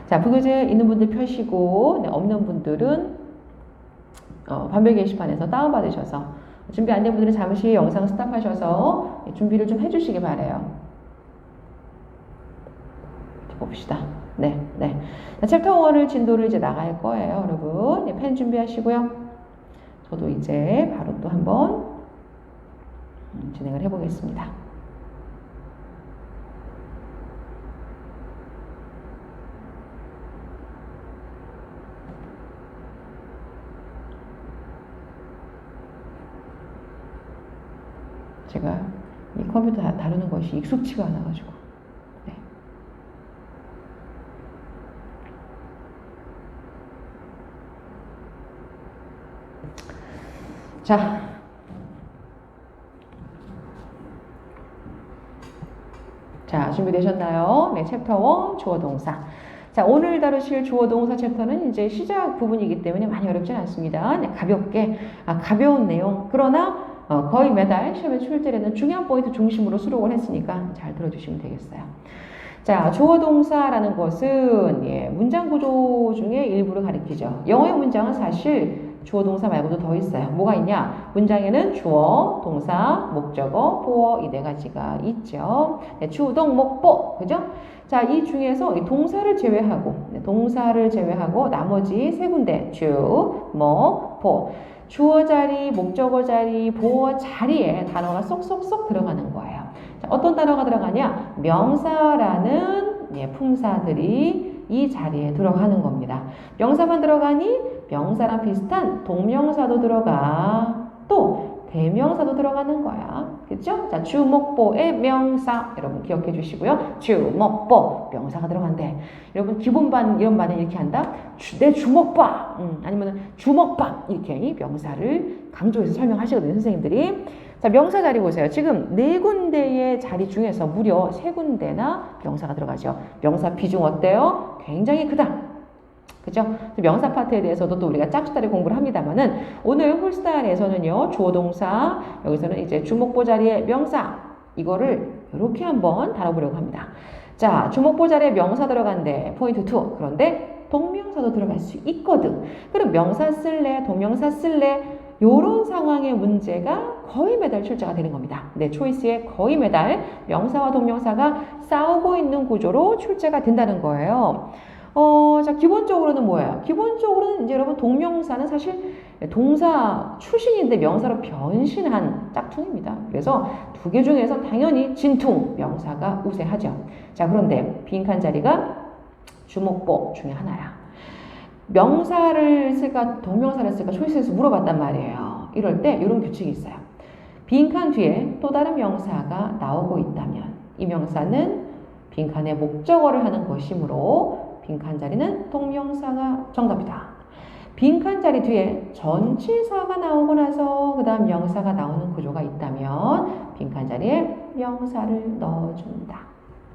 자, 부교재 있는 분들 펴시고, 네, 없는 분들은 반별 게시판에서 다운받으셔서, 준비 안 된 분들은 잠시 영상 스탑하셔서 준비를 좀 해주시기 바래요. 봅시다. 네, 네. 자, 챕터 1을 진도를 이제 나갈 거예요, 여러분. 네, 펜 준비하시고요. 저도 이제 바로 또 한번 진행을 해보겠습니다. 제가 이 컴퓨터 다루는 것이 익숙치가 않아가지고. 네. 자, 준비되셨나요? 네, 챕터 1 주어 동사. 자, 오늘 다루실 주어 동사 챕터는 이제 시작 부분이기 때문에 많이 어렵진 않습니다. 네, 가볍게, 가벼운 내용. 그러나 거의 매달 시험에 출제되는 중요한 포인트 중심으로 수록을 했으니까 잘 들어주시면 되겠어요. 자, 주어 동사라는 것은 문장 구조 중에 일부를 가리키죠. 영어의 문장은 사실 주어 동사 말고도 더 있어요. 뭐가 있냐? 문장에는 주어, 동사, 목적어, 보어 이 네 가지가 있죠. 네, 주, 동, 목, 보. 그죠? 자, 이 중에서 이 동사를 제외하고 나머지 세 군데 주, 목, 보. 주어 자리, 목적어 자리, 보어 자리에 단어가 쏙쏙쏙 들어가는 거예요. 자, 어떤 단어가 들어가냐? 명사라는 품사들이 이 자리에 들어가는 겁니다. 명사만 들어가니 명사랑 비슷한 동명사도 들어가. 또 대명사도 들어가는 거야. 그렇죠? 자, 주목보의 명사 여러분 기억해 주시고요. 주목보 명사가 들어간대. 여러분 기본반 이런 반은 이렇게 한다. 내 주먹봐. 아니면 주먹밥 이렇게 명사를 강조해서 설명하시거든요. 선생님들이. 자, 명사 자리 보세요. 지금 네 군데의 자리 중에서 무려 세 군데나 명사가 들어가죠. 명사 비중 어때요? 굉장히 크다. 그죠? 명사 파트에 대해서도 또 우리가 짝수다리 공부를 합니다만은 오늘 홀스타일에서는요, 주어 동사, 여기서는 이제 주목보 자리에 명사, 이거를 이렇게 한번 다뤄보려고 합니다. 자, 주목보 자리에 명사 들어간대. 포인트 2. 그런데 동명사도 들어갈 수 있거든. 그럼 명사 쓸래? 동명사 쓸래? 요런 상황의 문제가 거의 매달 출제가 되는 겁니다. 네, 초이스에 거의 매달 명사와 동명사가 싸우고 있는 구조로 출제가 된다는 거예요. 자, 기본적으로는 뭐예요? 기본적으로는 이제 여러분 동명사는 사실 동사 출신인데 명사로 변신한 짝퉁입니다. 그래서 두 개 중에서 당연히 진퉁 명사가 우세하죠. 자, 그런데 빈칸 자리가 주목보 중에 하나야. 명사를 쓸까 동명사를 쓸까 초이스에서 물어봤단 말이에요. 이럴 때 이런 규칙이 있어요. 빈칸 뒤에 또 다른 명사가 나오고 있다면 이 명사는 빈칸에 목적어를 하는 것이므로 빈칸 자리는 동명사가 정답이다. 빈칸 자리 뒤에 전치사가 나오고 나서 그 다음 명사가 나오는 구조가 있다면 빈칸 자리에 명사를 넣어준다.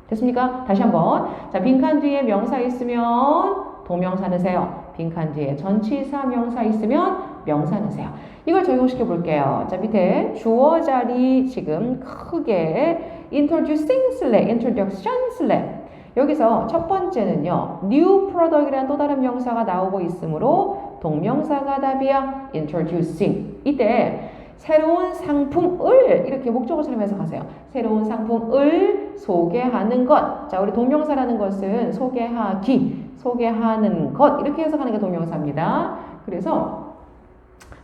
됐습니까? 다시 한번. 자, 빈칸 뒤에 명사 있으면 동명사 넣으세요. 빈칸 뒤에 전치사 명사 있으면 명사 넣으세요. 이걸 적용시켜 볼게요. 자, 밑에 주어 자리 지금 크게 introducing 쓸래, introduction 쓸래. 여기서 첫 번째는요, new product이라는 또 다른 명사가 나오고 있으므로 동명사가 답이야. introducing. 이때 새로운 상품을 이렇게 목적어처럼 해석하세요. 새로운 상품을 소개하는 것. 자, 우리 동명사라는 것은 소개하기, 소개하는 것 이렇게 해석하는 게 동명사입니다. 그래서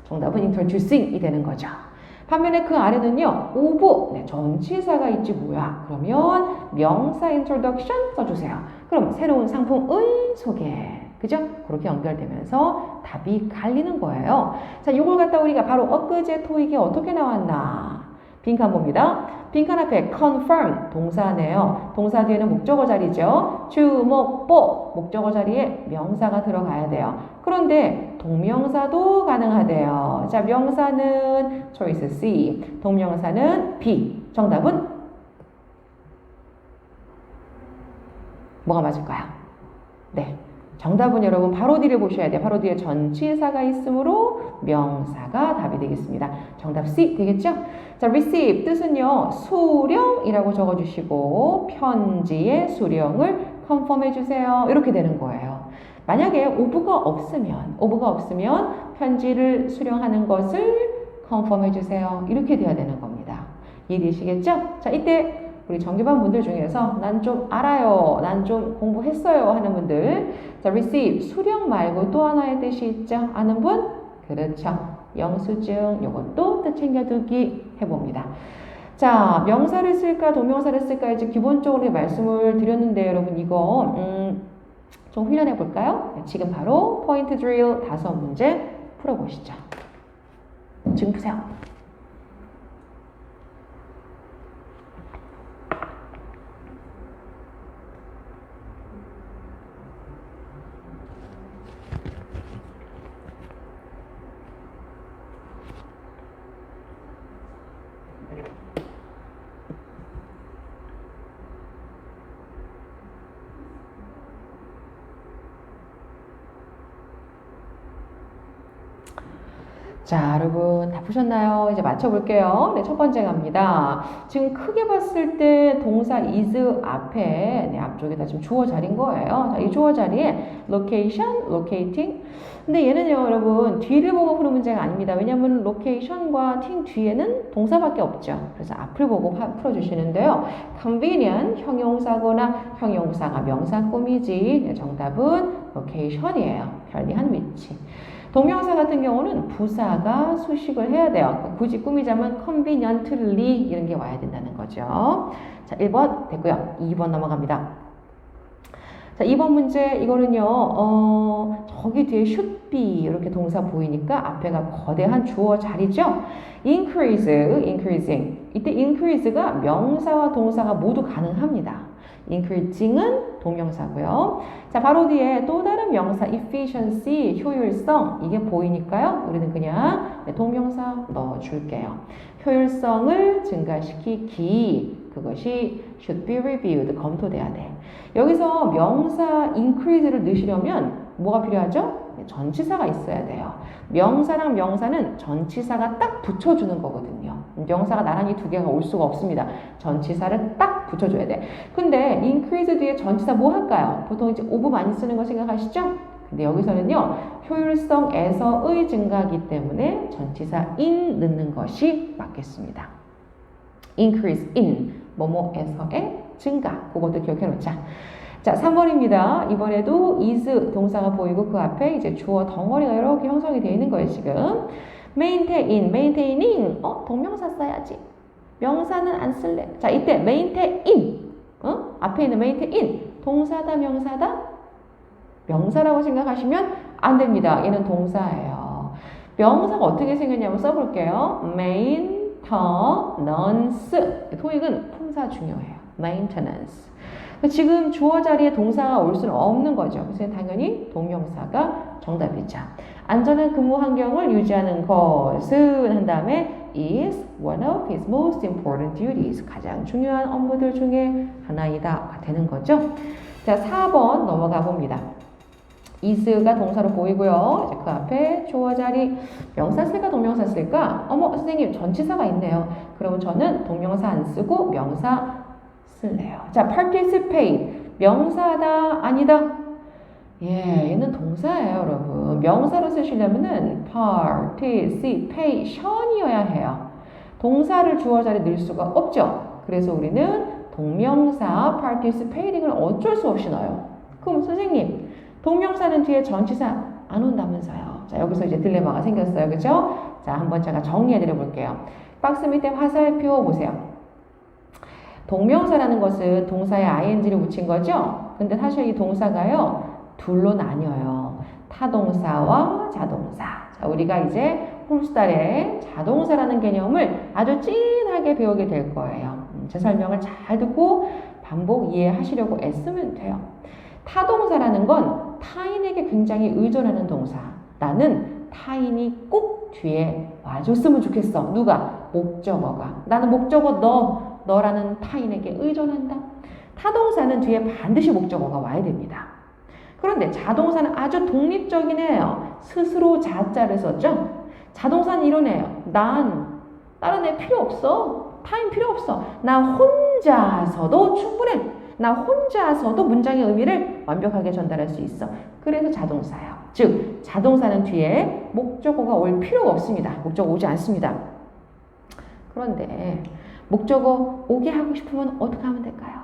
정답은 introducing이 되는 거죠. 반면에 그 아래는요, of, 전치사가 있지 뭐야. 그러면 명사 introduction 써주세요. 그럼 새로운 상품의 소개. 그죠? 그렇게 연결되면서 답이 갈리는 거예요. 자, 이걸 갖다 우리가 바로 엊그제 토익에 어떻게 나왔나. 빈칸 봅니다. 빈칸 앞에 confirm 동사네요. 동사 뒤에는 목적어 자리죠. 주목보 목적어 자리에 명사가 들어가야 돼요. 그런데 동명사도 가능하대요. 자, 명사는 choice C, 동명사는 B. 정답은 뭐가 맞을까요? 네, 정답은 여러분 바로 뒤를 보셔야 돼요. 바로 뒤에 전치사가 있으므로 명사가 답이 되겠습니다. 정답 C 되겠죠? 자, receive 뜻은요. 수령이라고 적어주시고 편지의 수령을 confirm 해주세요. 이렇게 되는 거예요. 만약에 of가 없으면 편지를 수령하는 것을 confirm 해주세요. 이렇게 돼야 되는 겁니다. 이해되시겠죠? 자, 이때 우리 정규반 분들 중에서 난 좀 알아요, 난 좀 공부했어요 하는 분들, 자, receive 수령 말고 또 하나의 뜻이 있죠? 아는 분? 그렇죠. 영수증, 요것도 뜻 챙겨두기 해봅니다. 자, 명사를 쓸까 동명사를 쓸까 이제 기본적으로 말씀을 드렸는데 여러분 이거 좀 훈련해 볼까요? 지금 바로 포인트 드릴 5문제 풀어보시죠. 지금 푸세요. 자, 여러분 다 푸셨나요? 이제 맞춰볼게요. 네, 첫 번째 갑니다. 지금 크게 봤을 때 동사 is 앞에, 네, 앞쪽에다 지금 주어 자리인 거예요. 자, 이 주어 자리에 location, locating. 근데 얘는요, 여러분 뒤를 보고 푸는 문제가 아닙니다. 왜냐하면 location과 ting 뒤에는 동사밖에 없죠. 그래서 앞을 보고 풀어주시는데요. convenient, 형용사거나 형용사가 명사 꾸미지. 네, 정답은 location이에요. 편리한 위치. 동명사 같은 경우는 부사가 수식을 해야 돼요. 그러니까 굳이 꾸미자면 conveniently 이런 게 와야 된다는 거죠. 자, 1번 됐고요. 2번 넘어갑니다. 자, 2번 문제 이거는요. 저기 뒤에 should be 이렇게 동사 보이니까 앞에가 거대한 주어 자리죠. increasing. 이때 increase가 명사와 동사가 모두 가능합니다. increasing은 동명사고요. 자, 바로 뒤에 또 다른 명사 efficiency, 효율성 이게 보이니까요. 우리는 그냥 동명사 넣어줄게요. 효율성을 증가시키기 그것이 should be reviewed 검토돼야 돼. 여기서 명사 increase를 넣으시려면 뭐가 필요하죠? 전치사가 있어야 돼요. 명사랑 명사는 전치사가 딱 붙여주는 거거든요. 명사가 나란히 두 개가 올 수가 없습니다. 전치사를 딱 붙여줘야 돼. 근데 increase 뒤에 전치사 뭐 할까요? 보통 이제 of 많이 쓰는 거 생각하시죠? 근데 여기서는요, 효율성에서의 증가이기 때문에 전치사 in 넣는 것이 맞겠습니다. increase in, 뭐뭐에서의 증가. 그것도 기억해 놓자. 자, 3번입니다. 이번에도 is 동사가 보이고 그 앞에 이제 주어 덩어리가 이렇게 형성이 되어 있는 거예요, 지금. maintaining. 동명사 써야지. 명사는 안 쓸래. 자, 이때 maintain. 앞에 있는 maintain. 동사다, 명사다? 명사라고 생각하시면 안 됩니다. 얘는 동사예요. 명사가 어떻게 생겼냐면 써볼게요. maintenance. 토익은 품사 중요해요. maintenance. 지금 주어 자리에 동사가 올 수는 없는 거죠. 그래서 당연히 동명사가 정답이죠. 안전한 근무 환경을 유지하는 것은 한 다음에 is one of his most important duties. 가장 중요한 업무들 중에 하나이다. 되는 거죠. 자, 4번 넘어가 봅니다. is가 동사로 보이고요. 이제 그 앞에 주어 자리 명사 쓸까 동명사 쓸까? 어머, 선생님 전치사가 있네요. 그러면 저는 동명사 안 쓰고 명사 쓸래요. 자, participate. 명사다, 아니다? 예, 얘는 동사예요, 여러분. 명사로 쓰시려면은 participation이어야 해요. 동사를 주어 자리에 넣을 수가 없죠. 그래서 우리는 동명사 participating을 어쩔 수 없이 넣어요. 그럼 선생님, 동명사는 뒤에 전치사 안 온다면서요. 자, 여기서 이제 딜레마가 생겼어요. 그죠? 자, 한번 제가 정리해 드려 볼게요. 박스 밑에 화살표 보세요. 동명사라는 것은 동사에 ing를 붙인 거죠? 근데 사실 이 동사가요, 둘로 나뉘어요. 타동사와 자동사. 자, 우리가 이제 홈스달에 자동사라는 개념을 아주 진하게 배우게 될 거예요. 제 설명을 잘 듣고 반복 이해하시려고 애쓰면 돼요. 타동사라는 건 타인에게 굉장히 의존하는 동사. 나는 타인이 꼭 뒤에 와줬으면 좋겠어. 누가? 목적어가. 나는 목적어 너라는 타인에게 의존한다. 타동사는 뒤에 반드시 목적어가 와야 됩니다. 그런데 자동사는 아주 독립적인 애예요. 스스로 자자를 썼죠. 자동사는 이런 애예요. 난 다른 애 필요 없어. 타임 필요 없어. 나 혼자서도 충분해. 나 혼자서도 문장의 의미를 완벽하게 전달할 수 있어. 그래서 자동사예요. 즉 자동사는 뒤에 목적어가 올 필요가 없습니다. 목적어 오지 않습니다. 그런데 목적어 오게 하고 싶으면 어떻게 하면 될까요?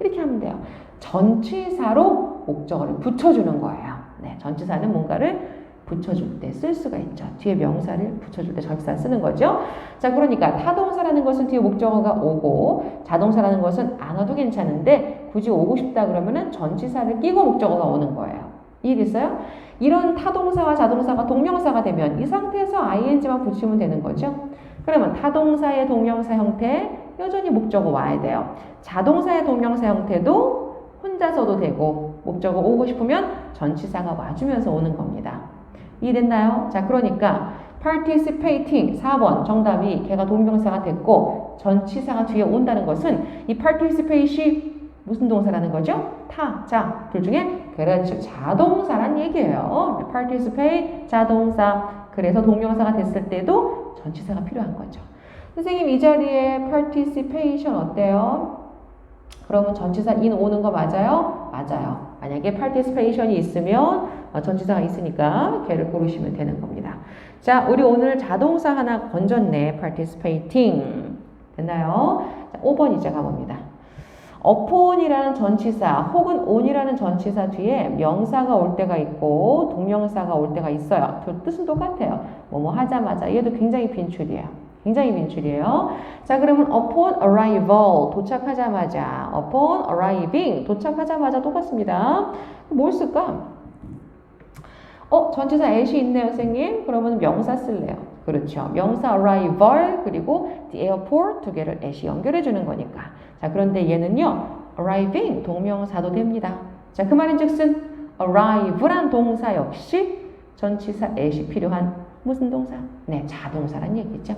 이렇게 하면 돼요. 전치사로 목적어를 붙여주는 거예요. 네, 전치사는 뭔가를 붙여줄 때 쓸 수가 있죠. 뒤에 명사를 붙여줄 때 전치사 쓰는 거죠. 자, 그러니까 타동사라는 것은 뒤에 목적어가 오고 자동사라는 것은 안 와도 괜찮은데 굳이 오고 싶다 그러면은 전치사를 끼고 목적어가 오는 거예요. 이해됐어요? 이런 타동사와 자동사가 동명사가 되면 이 상태에서 ing만 붙이면 되는 거죠. 그러면 타동사의 동명사 형태 여전히 목적어 와야 돼요. 자동사의 동명사 형태도 혼자서도 되고 목적어 오고 싶으면 전치사가 와주면서 오는 겁니다. 이해됐나요? 자, 그러니까 participating 4번 정답이 걔가 동명사가 됐고 전치사가 뒤에 온다는 것은 이 participate이 무슨 동사라는 거죠? 타, 자, 둘 중에 그렇죠. 자동사란 얘기예요. participate, 자동사. 그래서 동명사가 됐을 때도 전치사가 필요한 거죠. 선생님 이 자리에 participation 어때요? 그러면 전치사 in 오는 거 맞아요? 맞아요. 만약에 participation이 있으면 전치사가 있으니까 걔를 고르시면 되는 겁니다. 자, 우리 오늘 자동사 하나 건졌네. participating. 됐나요? 자, 5번 이제 가봅니다. upon이라는 전치사 혹은 on이라는 전치사 뒤에 명사가 올 때가 있고 동명사가 올 때가 있어요. 뜻은 똑같아요. 뭐뭐 하자마자. 얘도 굉장히 빈출이에요. 굉장히 빈출이에요. 자, 그러면 upon arrival 도착하자마자, upon arriving 도착하자마자 똑같습니다. 뭘 쓸까? 전치사 at이 있네요, 선생님. 그러면 명사 쓸래요. 그렇죠. 명사 arrival 그리고 the airport 두 개를 at이 연결해 주는 거니까. 자, 그런데 얘는요, arriving 동명사도 됩니다. 자, 그 말인즉슨 arrive란 동사 역시 전치사 at이 필요한 무슨 동사? 네, 자동사란 얘기죠.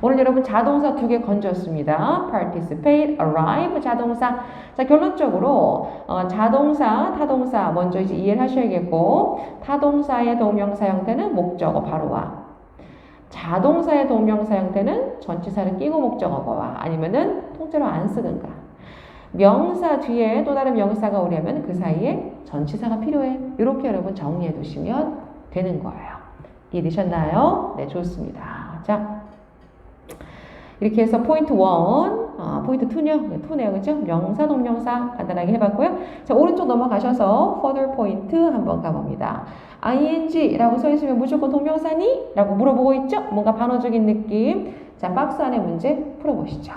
오늘 여러분 자동사 2개 건졌습니다. participate, arrive 자동사. 자, 결론적으로 자동사, 타동사 먼저 이제 이해를 하셔야겠고 타동사의 동명사 형태는 목적어 바로 와. 자동사의 동명사 형태는 전치사를 끼고 목적어가 와. 아니면은 통째로 안 쓰든가. 명사 뒤에 또 다른 명사가 오려면 그 사이에 전치사가 필요해. 이렇게 여러분 정리해 두시면 되는 거예요. 이해되셨나요? 네, 좋습니다. 자, 이렇게 해서 포인트 1, 포인트 2요? 네, 2네요. 그죠? 명사, 동명사 간단하게 해봤고요. 자, 오른쪽 넘어가셔서 further 포인트 한번 가봅니다. ing라고 써있으면 무조건 동명사니? 라고 물어보고 있죠? 뭔가 반어적인 느낌. 자, 박스 안에 문제 풀어보시죠.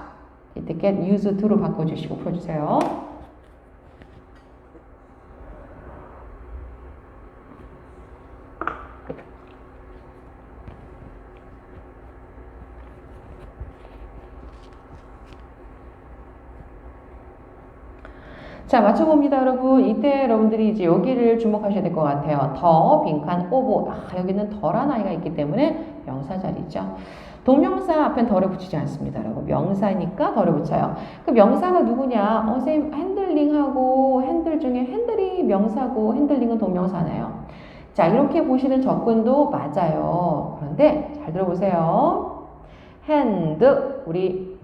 이때 get used to로 바꿔주시고 풀어주세요. 자, 맞춰봅니다, 여러분. 이때 여러분들이 이제 여기를 주목하셔야 될 것 같아요. 더, 빈칸, 오보. 여기는 더란 아이가 있기 때문에 명사 자리죠. 동명사 앞엔 덜을 붙이지 않습니다, 여러분. 명사니까 덜을 붙여요. 그 명사가 누구냐? 선생님, 핸들링하고 핸들 중에 핸들이 명사고 핸들링은 동명사네요. 자, 이렇게 보시는 접근도 맞아요. 그런데 잘 들어보세요. 핸드, 우리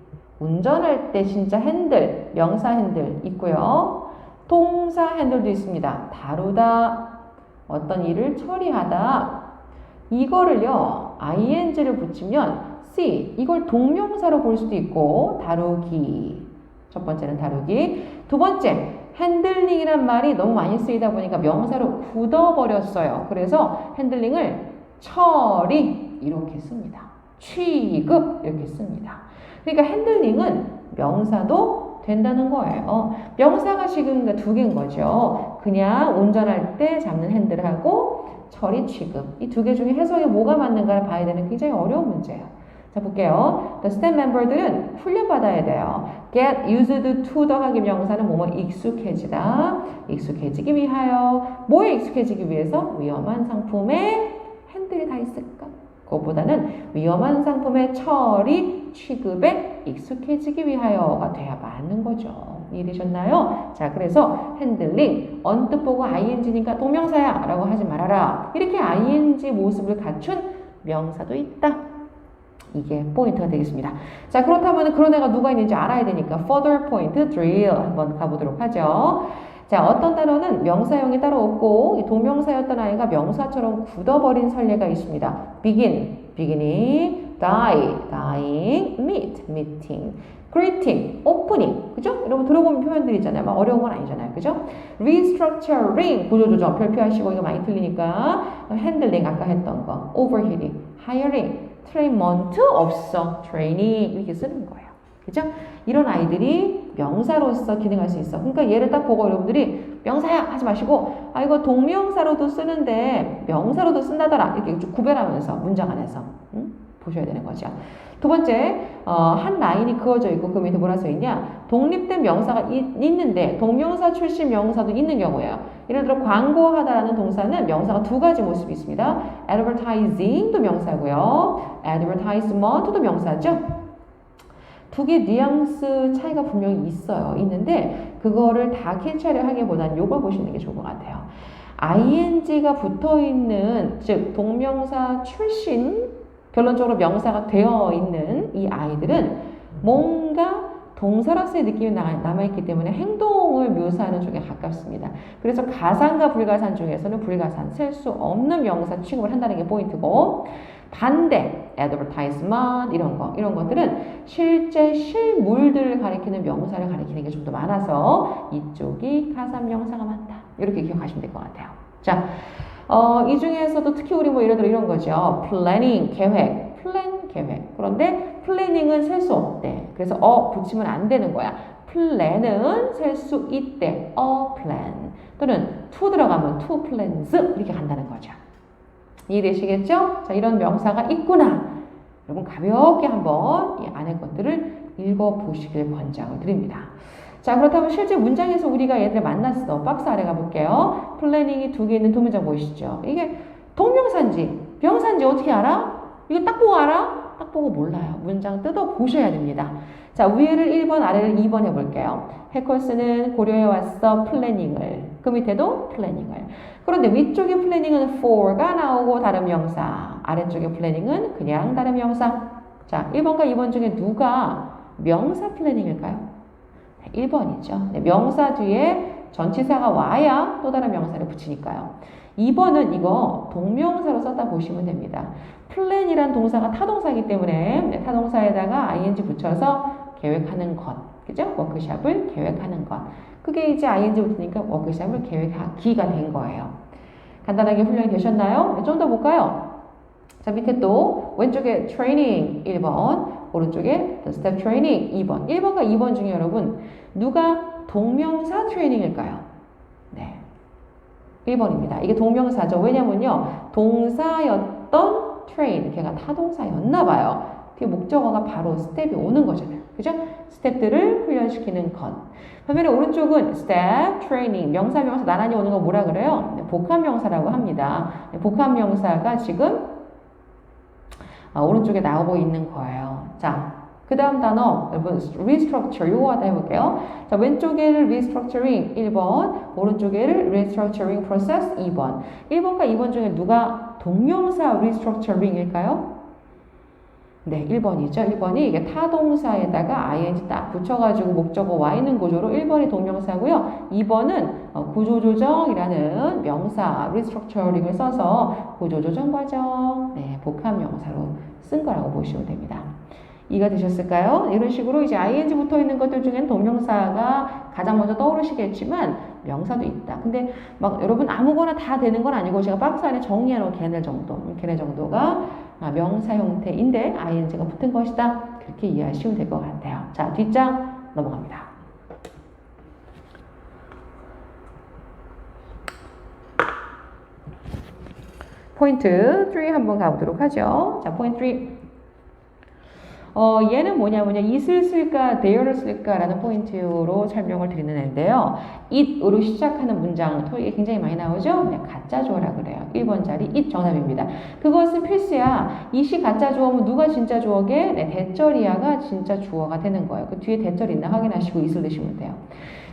운전할 때 진짜 핸들, 명사 핸들 있고요. 동사 핸들도 있습니다. 다루다, 어떤 일을 처리하다. 이거를요, ing를 붙이면 see, 이걸 동명사로 볼 수도 있고 다루기. 첫 번째는 다루기. 두 번째, 핸들링이란 말이 너무 많이 쓰이다 보니까 명사로 굳어버렸어요. 그래서 핸들링을 처리 이렇게 씁니다. 취급 이렇게 씁니다. 그러니까 핸들링은 명사도 된다는 거예요. 명사가 지금 2개인 거죠. 그냥 운전할 때 잡는 핸들하고 처리 취급. 이 2개 중에 해석에 뭐가 맞는가를 봐야 되는 굉장히 어려운 문제예요. 자, 볼게요. The STEM 멤버들은 훈련받아야 돼요. Get used to 더하기 명사는 뭐뭐 익숙해지다. 익숙해지기 위하여. 뭐에 익숙해지기 위해서? 위험한 상품에 핸들이 다 있을까? 그것보다는 위험한 상품의 처리, 취급에 익숙해지기 위하여가 돼야 맞는 거죠. 이해되셨나요? 자, 그래서 핸들링, 언뜻 보고 ing니까 동명사야 라고 하지 말아라. 이렇게 ing 모습을 갖춘 명사도 있다. 이게 포인트가 되겠습니다. 자, 그렇다면 그런 애가 누가 있는지 알아야 되니까 further point drill 한번 가보도록 하죠. 자, 어떤 단어는 명사형이 따로 없고 이 동명사였던 아이가 명사처럼 굳어버린 선례가 있습니다. begin, beginning, die, dying, meet, meeting, greeting, opening. 그죠? 여러분 들어보면 표현들 있잖아요. 막 어려운 건 아니잖아요. 그죠? restructuring, 구조조정, 별표하시고 이거 많이 틀리니까 handling 아까 했던 거, overheating, hiring, 트레이먼트 없어, 트레이닝 이렇게 쓰는 거예요. 그죠? 이런 아이들이 명사로서 기능할 수 있어. 그러니까 얘를 딱 보고 여러분들이 명사야 하지 마시고 아 이거 동명사로도 쓰는데 명사로도 쓴다더라 이렇게 좀 구별하면서 문장 안에서 보셔야 되는 거죠. 두 번째, 한 라인이 그어져 있고 그 밑에 뭐라 써 있냐? 독립된 명사가 있는데 동명사 출신 명사도 있는 경우예요. 예를 들어 광고하다라는 동사는 명사가 두 가지 모습이 있습니다. advertising도 명사고요. advertisement도 명사죠. 두 개 뉘앙스 차이가 분명히 있어요. 있는데 그거를 다 캐치하려 하기보다는 요걸 보시는 게 좋을 것 같아요. ing가 붙어있는 즉 동명사 출신 결론적으로 명사가 되어 있는 이 아이들은 뭔가 동사로서의 느낌이 남아있기 때문에 행동을 묘사하는 쪽에 가깝습니다. 그래서 가산과 불가산 중에서는 불가산, 셀 수 없는 명사 취급을 한다는 게 포인트고 반대, advertisement 이런 것들은 실제 실물들을 가리키는 명사를 가리키는 게 좀 더 많아서 이쪽이 가산 명사가 많다. 이렇게 기억하시면 될 것 같아요. 자, 이 중에서도 특히 우리 뭐 예를 들어 이런 거죠. planning, 계획, plan, 계획. 그런데 planning은 셀 수 없대. 그래서 붙이면 안 되는 거야. plan은 셀 수 있대. a plan. 또는 to 들어가면 to plans 이렇게 간다는 거죠. 이해되시겠죠? 자, 이런 명사가 있구나. 여러분 가볍게 한번 이 안에 것들을 읽어보시길 권장을 드립니다. 자, 그렇다면 실제 문장에서 우리가 얘들을 만났어. 박스 아래 가볼게요. 플래닝이 두 개 있는 두 문장 보이시죠? 이게 동명사인지 명사인지 어떻게 알아? 이거 딱 보고 알아? 딱 보고 몰라요. 문장 뜯어 보셔야 됩니다. 자, 위에를 1번, 아래를 2번 해볼게요. 해커스는 고려해왔어. 플래닝을. 그 밑에도 플래닝을. 그런데 위쪽에 플래닝은 for가 나오고 다른 명사. 아래쪽에 플래닝은 그냥 다른 명사. 자, 1번과 2번 중에 누가 명사 플래닝일까요? 1번이죠. 네, 명사 뒤에 전치사가 와야 또 다른 명사를 붙이니까요. 2번은 이거 동명사로 썼다 보시면 됩니다. 플랜이란 동사가 타동사이기 때문에 타동사에다가 ing 붙여서 계획하는 것. 그죠? 워크샵을 계획하는 것. 그게 이제 ing 붙으니까 워크샵을 계획하기가 된 거예요. 간단하게 훈련이 되셨나요? 좀 더 볼까요? 자, 밑에 또 왼쪽에 트레이닝 1번, 오른쪽에 step training 2번. 1번과 2번 중에 여러분 누가 동명사 트레이닝일까요? 네. 1번입니다. 이게 동명사죠. 왜냐면요. 동사였던 train, 걔가 타동사였나 봐요. 그 목적어가 바로 스텝이 오는 거잖아요. 그죠? 스텝들을 훈련시키는 것. 반면에 오른쪽은 step training, 명사 나란히 오는 거 뭐라 그래요? 네, 복합명사라고 합니다. 네, 복합명사가 지금 오른쪽에 나오고 있는 거예요. 자, 그 다음 단어, 여러분, restructure, 요거 하다 해볼게요. 자, 왼쪽에를 restructuring 1번, 오른쪽에를 restructuring process 2번. 1번과 2번 중에 누가 동명사 restructuring일까요? 네, 1번이죠. 1번이 이게 타동사에다가 ing 딱 붙여가지고 목적어 와 있는 구조로 1번이 동명사고요. 2번은 구조조정이라는 명사 restructuring을 써서 구조조정 과정, 네, 복합명사로 쓴 거라고 보시면 됩니다. 이해가 되셨을까요? 이런 식으로 이제 ing 붙어 있는 것들 중에는 동명사가 가장 먼저 떠오르시겠지만 명사도 있다. 근데 막 여러분 아무거나 다 되는 건 아니고 제가 박스 안에 정리해 놓은 걔네 정도가 명사 형태인데 ing가 붙은 것이다. 그렇게 이해하시면 될 것 같아요. 자, 뒷장 넘어갑니다. 포인트 3 한번 가보도록 하죠. 자, 포인트 3. 얘는 뭐냐, it을 쓸까, there를 쓸까라는 포인트로 설명을 드리는 애인데요. it으로 시작하는 문장, 토익에 굉장히 많이 나오죠? 네, 가짜 주어라 그래요. 1번 자리 it 정답입니다. 그것은 필수야. it이 가짜 주어면 누가 진짜 주어게? 네, 대절이야가 진짜 주어가 되는 거예요. 그 뒤에 대절 있나 확인하시고 it을 넣으시면 돼요.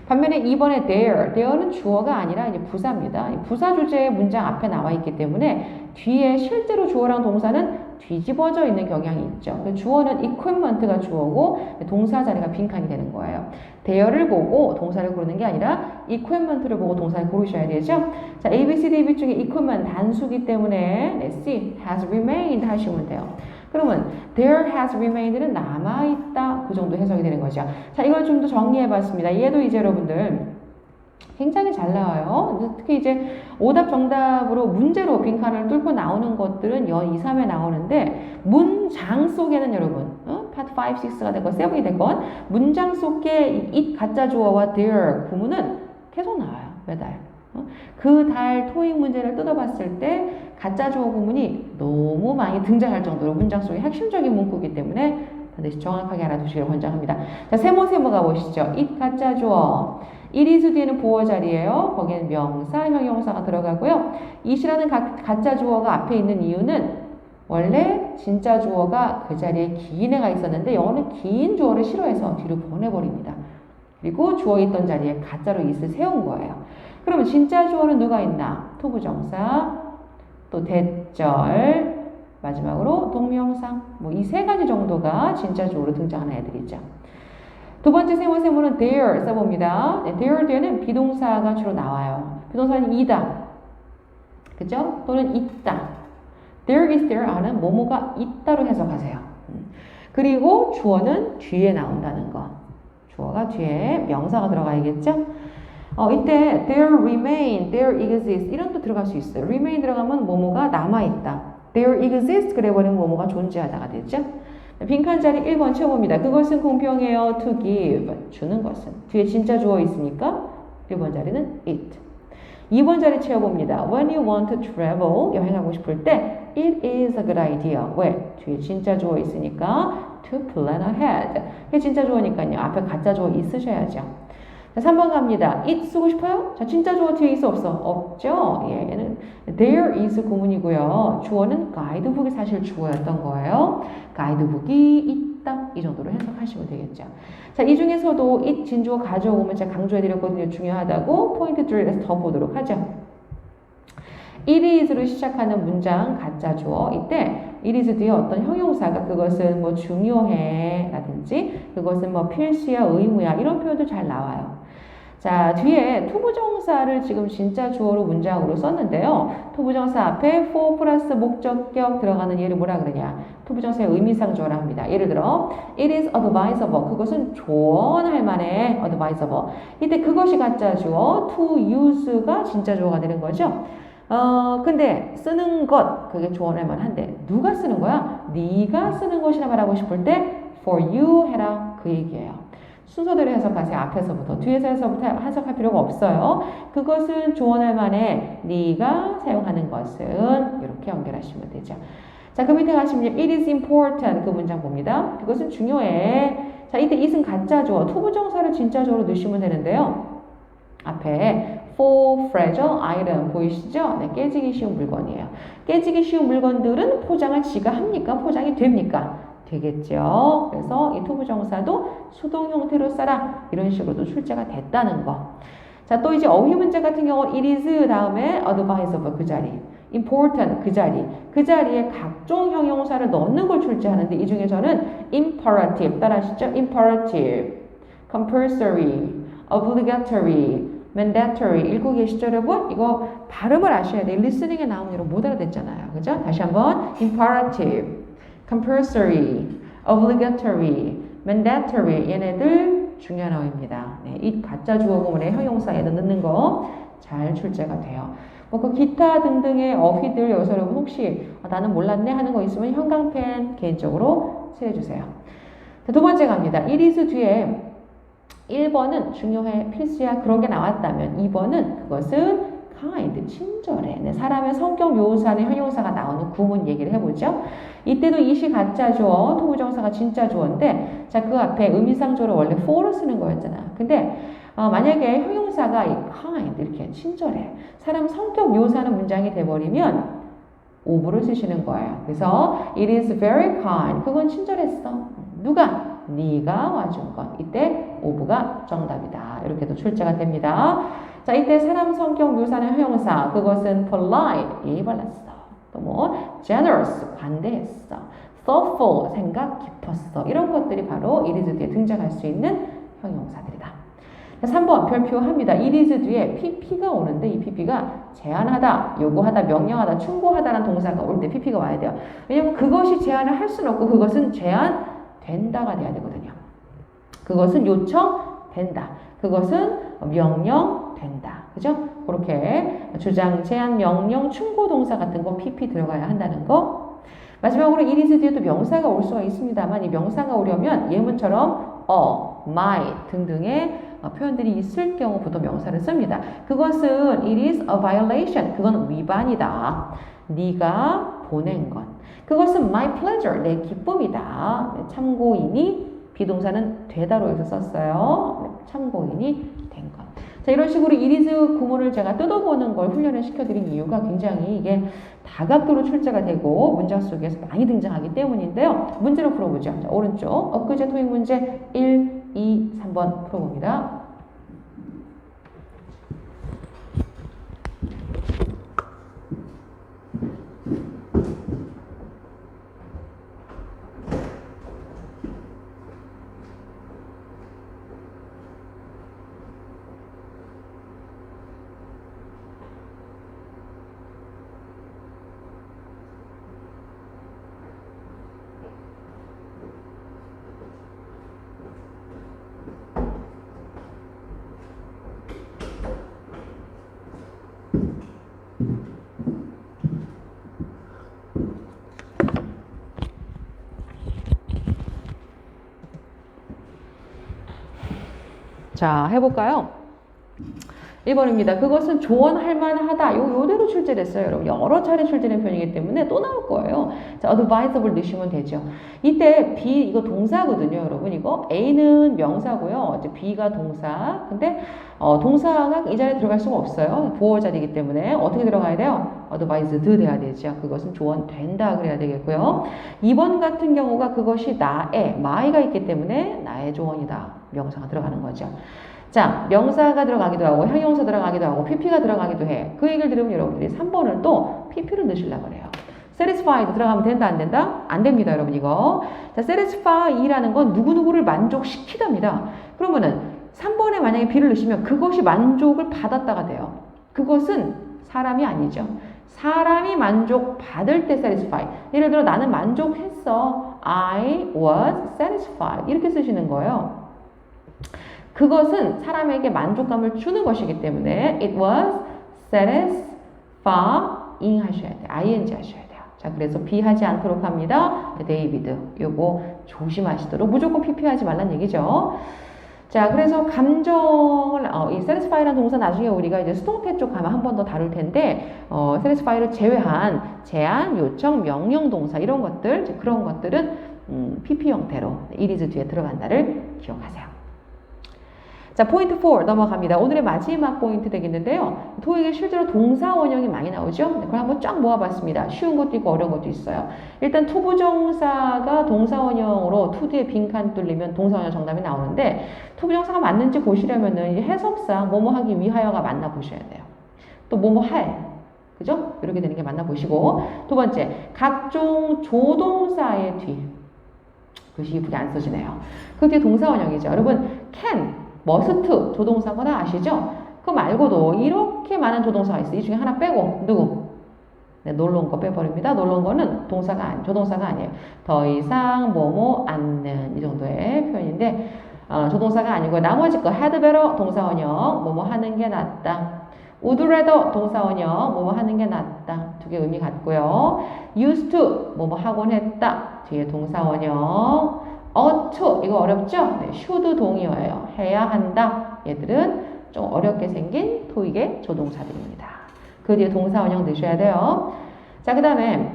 반면에 2번에 there는 주어가 아니라 이제 부사입니다. 부사 주제의 문장 앞에 나와 있기 때문에 뒤에 실제로 주어랑 동사는 뒤집어져 있는 경향이 있죠. 주어는 equipment가 주어고 동사 자리가 빈칸이 되는 거예요. there를 보고 동사를 고르는 게 아니라 equipment를 보고 동사를 고르셔야 되죠. 자, A, B, C, D, B 중에 equipment 단수기 때문에 네, C, has remained 하시면 돼요. 그러면 there has remained는 남아있다. 그 정도 해석이 되는 거죠. 자, 이걸 좀 더 정리해봤습니다. 얘도 이제 여러분들 굉장히 잘 나와요. 특히 이제 오답 정답으로 문제로 빈칸을 뚫고 나오는 것들은 연 2, 3에 나오는데 문장 속에는 여러분 파트 5, 6가 되건 7이 되건 문장 속에 it 가짜 주어와 there 구문은 계속 나와요. 매달. 그 달 토익 문제를 뜯어봤을 때 가짜 주어 구문이 너무 많이 등장할 정도로 문장 속의 핵심적인 문구이기 때문에 반드시 정확하게 알아두시기를 권장합니다. 자, 세모 가보시죠. it 가짜 주어. it is 뒤에는 보어 자리예요. 거기에는 명사, 형용사가 들어가고요. it이라는 가짜 주어가 앞에 있는 이유는 원래 진짜 주어가 그 자리에 긴 애가 있었는데 영어는 긴 주어를 싫어해서 뒤로 보내버립니다. 그리고 주어 있던 자리에 가짜로 it을 세운 거예요. 그러면 진짜 주어는 누가 있나? 토부정사, 또 대절, 마지막으로 동명사. 뭐 이 세 가지 정도가 진짜 주어로 등장하는 애들이죠. 두 번째 세모는 there 써봅니다. 네, there 뒤에는 비동사가 주로 나와요. 비동사는 이다. 그죠? 또는 있다. there is there 하는 뭐뭐가 있다로 해석하세요. 그리고 주어는 뒤에 나온다는 거. 주어가 뒤에 명사가 들어가야겠죠? 이때 there remain, there exists 이런 도 들어갈 수 있어요. remain 들어가면 뭐뭐가 남아있다. there exists 그래버리면 뭐뭐가 존재하다가 되죠. 빈칸 자리 1번 채워봅니다. 그것은 공평해요. to give 주는 것은 뒤에 진짜 주어 있으니까 1번 자리는 it. 2번 자리 채워봅니다. when you want to travel 여행하고 싶을 때 it is a good idea. 왜? 뒤에 진짜 주어 있으니까 to plan ahead. 이게 진짜 주어니까요. 앞에 가짜 주어 있으셔야죠. 자, 3번 갑니다. it 쓰고 싶어요? 자, 진짜 주어 뒤에 있어 없어? 없죠? 예, 얘는 there is 구문이고요. 주어는 가이드북이 사실 주어였던 거예요. 가이드북이 있다. 이 정도로 해석하시면 되겠죠. 자, 이 중에서도 it 진주어 가져오면 제가 강조해드렸거든요. 중요하다고 포인트 드릴에서 더 보도록 하죠. it is로 시작하는 문장 가짜 주어 이때 it is 뒤에 어떤 형용사가 그것은 뭐 중요해 라든지 그것은 뭐 필수야 의무야 이런 표현도 잘 나와요. 자, 뒤에 투부정사를 지금 진짜 주어로 문장으로 썼는데요. 투부정사 앞에 for 플러스 목적격 들어가는 얘를 뭐라 그러냐? 투부정사의 의미상 주어라 합니다. 예를 들어 it is advisable. 그것은 조언할 만해. advisable. 이때 그것이 가짜 주어 to use가 진짜 주어가 되는 거죠. 근데 쓰는 것 그게 조언할 만한데 누가 쓰는 거야? 네가 쓰는 것이라 말하고 싶을 때 for you 해라 그 얘기예요. 순서대로 해석하세요. 앞에서부터 뒤에서부터 해석할 필요가 없어요. 그것은 조언할 만해 네가 사용하는 것은 이렇게 연결하시면 되죠. 자, 그 밑에 가시면 it is important 그 문장 봅니다. 그것은 중요해. 자, 이때 it은 가짜 주어 투부정사를 진짜 주어로 넣으시면 되는데요. 앞에 for fragile item 보이시죠? 네, 깨지기 쉬운 물건이에요. 깨지기 쉬운 물건들은 포장을 지가 합니까? 포장이 됩니까? 되겠죠. 그래서 이 투부정사도 수동 형태로 써라. 이런 식으로도 출제가 됐다는 거. 자, 또 이제 어휘 문제 같은 경우 it is 다음에 advisable 그 자리, important 그 자리, 그 자리에 각종 형용사를 넣는 걸 출제하는데 이 중에서는 imperative 따라하시죠? imperative, compulsory, obligatory, mandatory 읽고 계시죠 여러분? 이거 발음을 아셔야 돼요. 리스닝에 나오는 이런 못 알아듣잖아요. 그죠? 다시 한번 imperative, compulsory, obligatory, mandatory 얘네들 중요한 어휘입니다. 네, 이 가짜 주어 구문의 형용사에다 넣는 거 잘 출제가 돼요. 뭐 그 기타 등등의 어휘들 여기서 여러분 혹시 나는 몰랐네 하는 거 있으면 형광펜 개인적으로 칠해주세요. 자, 두 번째 갑니다. it is 뒤에 1번은 중요해 필수야 그런 게 나왔다면 2번은 그것은 kind, 친절해. 네, 사람의 성격 묘사하는 형용사가 나오는 구문 얘기를 해보죠. 이때도 이시 가짜 주어, 토부정사가 진짜 주어인데, 자, 그 앞에 의미상조로 원래 for를 쓰는 거였잖아. 근데 만약에 형용사가 이 kind 이렇게 친절해. 사람 성격 묘사하는 문장이 돼버리면 of를 쓰시는 거예요. 그래서 it is very kind. 그건 친절했어. 누가? 네가 와준 것. 이때 of가 정답이다. 이렇게도 출제가 됩니다. 자, 이때 사람 성격 묘사하는 형용사. 그것은 polite. 예의 발랐어. 또 뭐 generous. 관대했어. thoughtful. 생각 깊었어. 이런 것들이 바로 it is 뒤에 등장할 수 있는 형용사들이다. 3번 별표합니다. it is 뒤에 pp가 오는데 이 pp가 제안하다, 요구하다, 명령하다, 충고하다라는 동사가 올 때 pp가 와야 돼요. 왜냐면 그것이 제안을 할 수는 없고 그것은 제안된다가 돼야 되거든요. 그것은 요청된다. 그것은 명령된다. 그죠? 그렇게 주장, 제안, 명령, 충고 동사 같은 거 pp 들어가야 한다는 거. 마지막으로 it is 뒤에 또 명사가 올 수가 있습니다만 이 명사가 오려면 예문처럼 might 등등의 표현들이 있을 경우 보통 명사를 씁니다. 그것은 it is a violation. 그건 위반이다. 네가 보낸 것. 그것은 my pleasure. 내 기쁨이다. 참고인이 비동사는 되다로 여기서 썼어요. 참고인이 된 것. 자, 이런 식으로 it is 구문을 제가 뜯어보는 걸 훈련을 시켜드린 이유가 굉장히 이게 다각도로 출제가 되고 문장 속에서 많이 등장하기 때문인데요. 문제로 풀어보죠. 자, 오른쪽 엊그제 토익 문제 1, 2, 3번 풀어봅니다. 자, 해볼까요? 1번입니다. 그것은 조언할 만하다. 요대로 출제됐어요, 여러분. 여러 차례 출제된 표현이기 때문에 또 나올 거예요. 자, advisable 넣으시면 되죠. 이때 be, 이거 동사거든요, 여러분. 이거 A는 명사고요. 이제 B가 동사. 근데 동사가 이 자리에 들어갈 수가 없어요. 보호 자리이기 때문에 어떻게 들어가야 돼요? advised 돼야 되죠. 그것은 조언된다 그래야 되겠고요. 2번 같은 경우가 그것이 나의, my가 있기 때문에 나의 조언이다. 명사가 들어가는 거죠. 자, 명사가 들어가기도 하고 형용사 들어가기도 하고 pp가 들어가기도 해. 그 얘기를 들으면 여러분들이 3번을 또 pp를 넣으시려고 그래요. satisfied 들어가면 된다 안 된다? 안 됩니다, 여러분 이거. 자, satisfy라는 건 누구누구를 만족시키답니다. 그러면은 3번에 만약에 be를 넣으시면 그것이 만족을 받았다가 돼요. 그것은 사람이 아니죠. 사람이 만족받을 때 satisfied. 예를 들어 나는 만족했어. I was satisfied. 이렇게 쓰시는 거예요. 그것은 사람에게 만족감을 주는 것이기 때문에 it was satisfying 하셔야 돼요. ing 하셔야 돼요. 자, 그래서 be 하지 않도록 합니다. 데이비드, 요거 조심하시도록. 무조건 pp 하지 말란 얘기죠. 자, 그래서 감정을 이 satisfy라는 동사 나중에 우리가 이제 수동태 쪽 가면 한 번 더 다룰 텐데 satisfy를 제외한 제안, 요청, 명령 동사 이런 것들, 그런 것들은 pp 형태로 it is 뒤에 들어간다를 기억하세요. 자, 포인트 4 넘어갑니다. 오늘의 마지막 포인트 되겠는데요. 토익에 실제로 동사 원형이 많이 나오죠? 그걸 한번 쫙 모아봤습니다. 쉬운 것도 있고 어려운 것도 있어요. 일단 투부정사가 동사 원형으로 to 뒤에 빈칸 뚫리면 동사 원형 정답이 나오는데 투부정사가 맞는지 보시려면은 해석상 뭐뭐 하기 위하여가 맞나 보셔야 돼요. 또 뭐뭐 할. 그죠? 이렇게 되는 게 맞나 보시고. 두 번째, 각종 조동사의 뒤. 글씨 이쁘게 안 써지네요. 그 뒤에 동사 원형이죠. 여러분, can. 머스트 조동사거나 아시죠? 그거 말고도 이렇게 많은 조동사가 있어요. 이 중에 하나 빼고 누구? 네, 놀러 온 거 빼버립니다. 놀러 온 거는 조동사가 아니에요. 더 이상 뭐뭐 않는 이 정도의 표현인데 조동사가 아니고 나머지 거 had better 동사원형 뭐뭐 하는 게 낫다. would rather 동사원형 뭐뭐 하는 게 낫다. 두 개 의미 같고요. used to 뭐뭐 하곤 했다. 뒤에 동사원형 ought to 이거 어렵죠? 네, should 동의어예요. 해야 한다. 얘들은 좀 어렵게 생긴 토익의 조동사들입니다. 그 뒤에 동사 원형 넣으셔야 돼요. 자, 그 다음에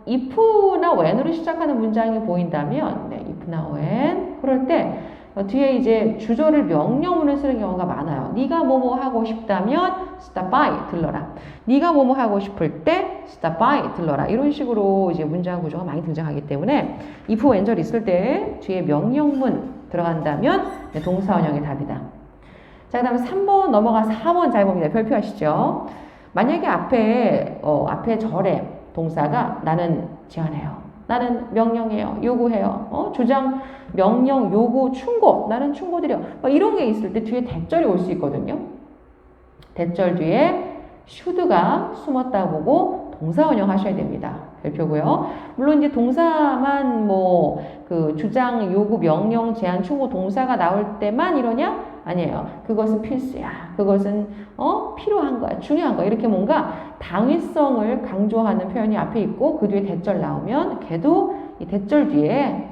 if나 when으로 시작하는 문장이 보인다면, 네, if나 when. 그럴 때 뒤에 이제 주절을 명령문을 쓰는 경우가 많아요. 네가 뭐뭐 하고 싶다면 stop by 들러라. 네가 뭐뭐 하고 싶을 때 stop by 들러라. 이런 식으로 이제 문장 구조가 많이 등장하기 때문에 if when절 있을 때 뒤에 명령문 들어간다면 네, 동사 원형이 답이다. 자, 그 다음에 3번 넘어가서 4번 잘 봅니다. 별표하시죠. 만약에 앞에 절에 동사가 나는 제안해요. 나는 명령해요. 요구해요. 주장, 명령, 요구, 충고. 나는 충고드려. 이런 게 있을 때 뒤에 대절이 올 수 있거든요. 대절 뒤에 should가 숨었다 보고 동사 원형 하셔야 됩니다. 별표고요. 물론 이제 동사만 그 주장, 요구, 명령, 제안, 충고 동사가 나올 때만 이러냐? 아니에요. 그것은 필수야. 그것은 필요한 거야. 중요한 거야. 이렇게 뭔가 당위성을 강조하는 표현이 앞에 있고 그 뒤에 대절 나오면 걔도 이 대절 뒤에